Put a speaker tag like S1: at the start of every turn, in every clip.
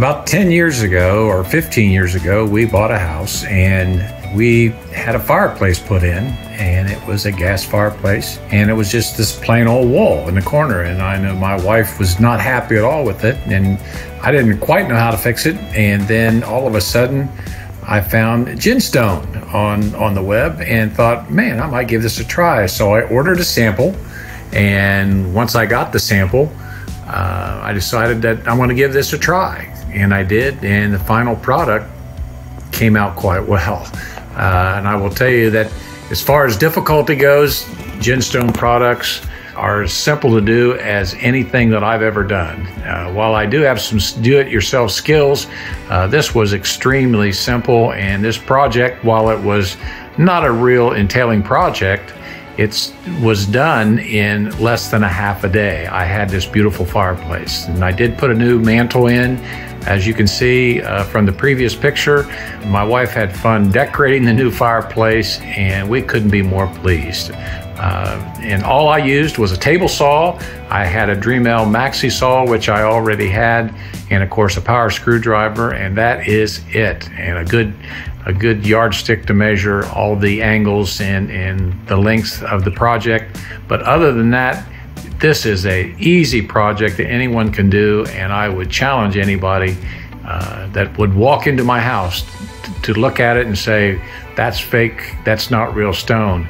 S1: About 10 years ago or 15 years ago, we bought a house and we had a fireplace put in, and it was a gas fireplace, and it was just this plain old wall in the corner. And I know my wife was not happy at all with it, and I didn't quite know how to fix it. And then all of a sudden, I found GenStone on the web and thought, man, I might give this a try. So I ordered a sample, and once I got the sample, I decided that I want to give this a try. And I did, and the final product came out quite well. And I will tell you that as far as difficulty goes, GenStone products are as simple to do as anything that I've ever done. While I do have some do-it-yourself skills, this was extremely simple. And this project, while it was not a real entailing project, it was done in less than a half a day. I had this beautiful fireplace, and I did put a new mantle in. As you can see from the previous picture, my wife had fun decorating the new fireplace, and we couldn't be more pleased. And all I used was a table saw. I had a Dremel Maxi saw, which I already had, and of course a power screwdriver, and that is it. And a good yardstick to measure all the angles and the lengths of the project. But other than that, this is an easy project that anyone can do, and I would challenge anybody that would walk into my house to look at it and say, that's fake, that's not real stone,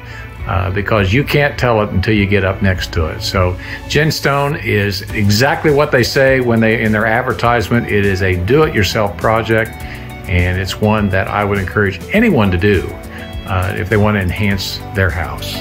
S1: because you can't tell it until you get up next to it. So GenStone is exactly what they say when in their advertisement. It is a do-it-yourself project, and it's one that I would encourage anyone to do if they want to enhance their house.